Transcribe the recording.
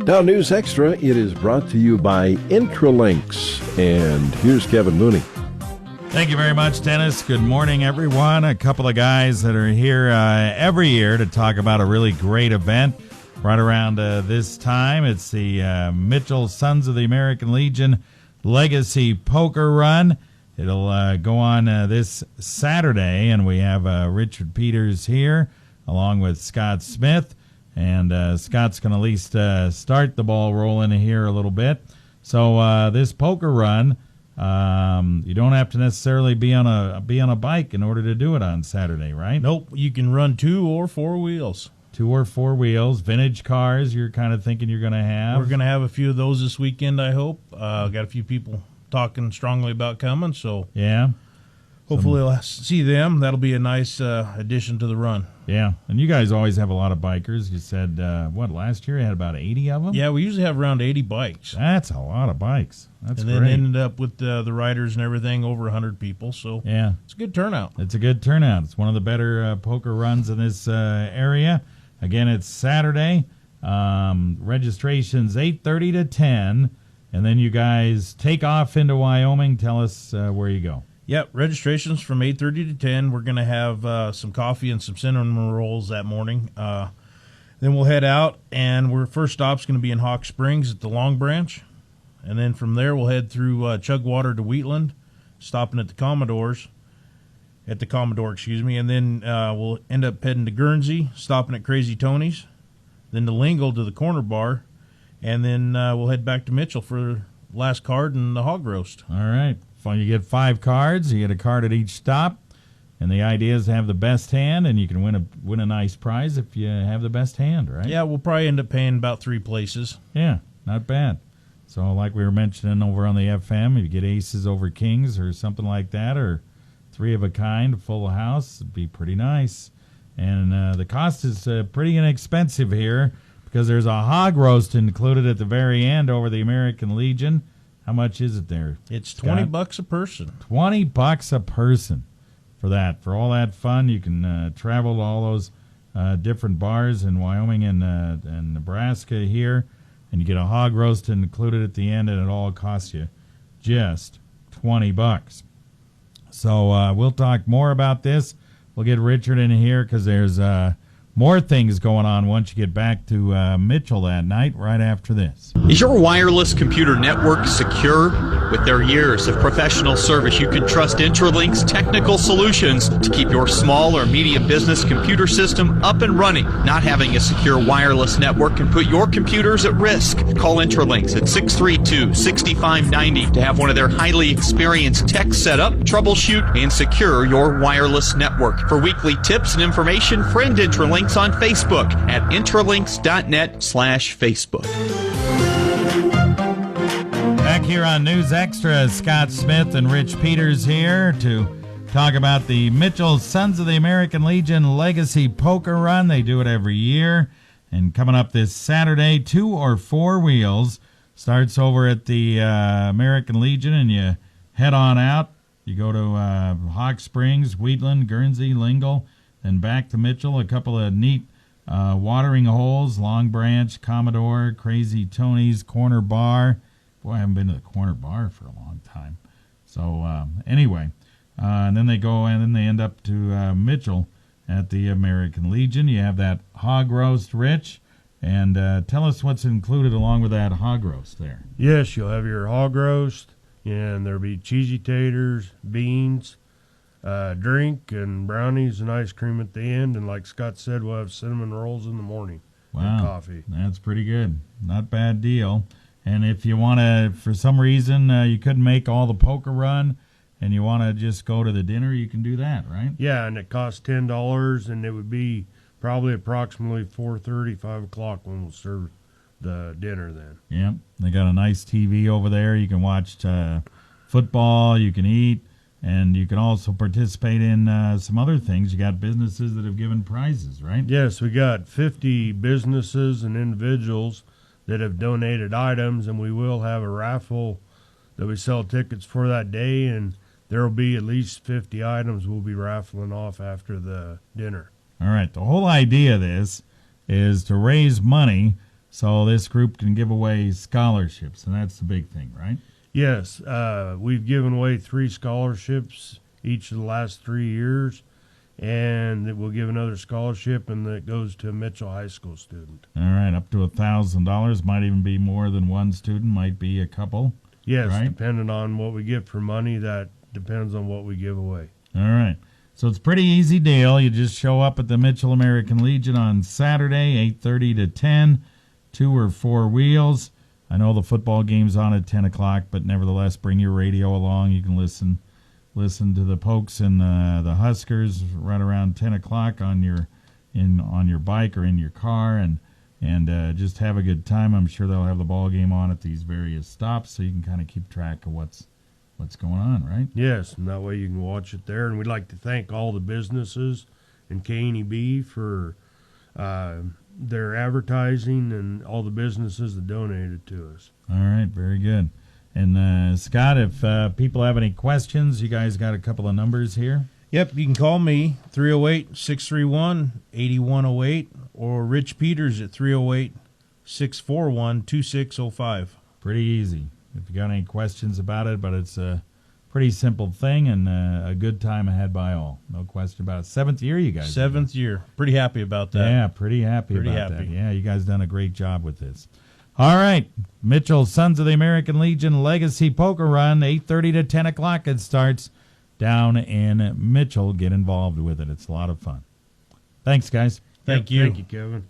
Now, News Extra, it is brought to you by Intralinks. And here's Kevin Mooney. Thank you very much, Dennis. Good morning, everyone. A couple of guys that are here every year to talk about a really great event right around this time. It's the Mitchell Sons of the American Legion Legacy Poker Run. It'll go on this Saturday, and we have Richard Peters here along with Scott Smith. And Scott's going to at least start the ball rolling here a little bit. So this poker run, you don't have to necessarily be on a bike in order to do it on Saturday, right? Nope. You can run 2 or 4 wheels. 2 or 4 wheels, vintage cars. You're kind of thinking you're going to have. We're going to have a few of those this weekend, I hope. Got a few people talking strongly about coming, so yeah. Hopefully we'll see them. That'll be a nice addition to the run. Yeah, and you guys always have a lot of bikers. You said, last year you had about 80 of them? Yeah, we usually have around 80 bikes. That's a lot of bikes. That's great. And then ended up with the riders and everything, over 100 people. So yeah, it's a good turnout. It's a good turnout. It's one of the better poker runs in this area. Again, it's Saturday. Registration's 8:30 to 10, and then you guys take off into Wyoming. Tell us where you go. Yep, registration's from 8:30 to 10. We're going to have some coffee and some cinnamon rolls that morning. Then we'll head out, and our first stop's going to be in Hawk Springs at the Long Branch. And then from there, we'll head through Chugwater to Wheatland, stopping at the Commodore, and then we'll end up heading to Guernsey, stopping at Crazy Tony's, then to Lingle to the Corner Bar, and then we'll head back to Mitchell for the last card and the Hog Roast. All right. You get 5 cards. You get a card at each stop, and the idea is to have the best hand, and you can win a nice prize if you have the best hand, right? Yeah, we'll probably end up paying about 3 places. Yeah, not bad. So like we were mentioning over on the FM, if you get aces over kings or something like that, or 3 of a kind, full house, it'd be pretty nice. And the cost is pretty inexpensive here because there's a hog roast included at the very end over the American Legion. How much is it there? It's $20 a person. $20 a person for that. For all that fun, you can travel to all those different bars in Wyoming and Nebraska here, and you get a hog roast included at the end, and it all costs you just $20. So we'll talk more about this. We'll get Richard in here because there's more things going on once you get back to Mitchell that night right after this. Is your wireless computer network secure? With their years of professional service, you can trust Intralinks Technical Solutions to keep your small or medium business computer system up and running. Not having a secure wireless network can put your computers at risk. Call Intralinks at 632-6590 to have one of their highly experienced techs set up, troubleshoot, and secure your wireless network. For weekly tips and information, friend Intralinks on Facebook at intralinks.net/Facebook. Back here on News Extra, Scott Smith and Rich Peters here to talk about the Mitchell Sons of the American Legion Legacy Poker Run. They do it every year. And coming up this Saturday, 2 or 4 wheels. Starts over at the American Legion, and you head on out. You go to Hog Springs, Wheatland, Guernsey, Lingle, then back to Mitchell. A couple of neat watering holes, Long Branch, Commodore, Crazy Tony's, Corner Bar. Boy, I haven't been to the Corner Bar for a long time. So anyway, and then they go and then they end up to Mitchell at the American Legion. You have that hog roast, Rich, and tell us what's included along with that hog roast there. Yes, you'll have your hog roast, and there'll be cheesy taters, beans, drink, and brownies and ice cream at the end. And like Scott said, we'll have cinnamon rolls in the morning. Wow, and coffee. That's pretty good. Not bad deal. And if you want to, for some reason, you couldn't make all the poker run, and you want to just go to the dinner, you can do that, right? Yeah, and it costs $10, and it would be probably approximately 4:30, 5 o'clock when we'll serve the dinner then. Yep. They got a nice TV over there. You can watch football, you can eat, and you can also participate in some other things. You got businesses that have given prizes, right? Yes, we got 50 businesses and individuals that have donated items, and we will have a raffle that we sell tickets for that day, and there will be at least 50 items we'll be raffling off after the dinner. All right. The whole idea of this is to raise money So this group can give away scholarships, and that's the big thing, right? Yes, we've given away 3 scholarships each of the last 3 years, and we'll give another scholarship, and that goes to a Mitchell High School student. All right, up to $1,000. Might even be more than one student. Might be a couple. Yes, right? Depending on what we get for money, that depends on what we give away. All right. So it's a pretty easy deal. You just show up at the Mitchell American Legion on Saturday, 8:30 to 10, 2 or 4 wheels. I know the football game's on at 10 o'clock, but nevertheless, bring your radio along. You can listen to the Pokes and the Huskers right around 10 o'clock on your bike or in your car, and just have a good time. I'm sure they'll have the ball game on at these various stops, so you can kind of keep track of what's going on, right? Yes, and that way you can watch it there. And we'd like to thank all the businesses in KNEB for their advertising and all the businesses that donated to us. All right, very good. And Scott, if people have any questions, you guys got a couple of numbers here. Yep, you can call me, 308-631-8108, or Rich Peters at 308-641-2605. Pretty easy. If you got any questions about it, but it's a pretty simple thing and a good time ahead by all. No question about it. 7th year, you guys. 7th year. Pretty happy about that. Yeah, pretty happy about that. Yeah, you guys done a great job with this. All right, Mitchell Sons of the American Legion Legacy Poker Run, 8:30 to 10 o'clock. It starts down in Mitchell. Get involved with it. It's a lot of fun. Thanks, guys. Thank you. Thank you, Kevin.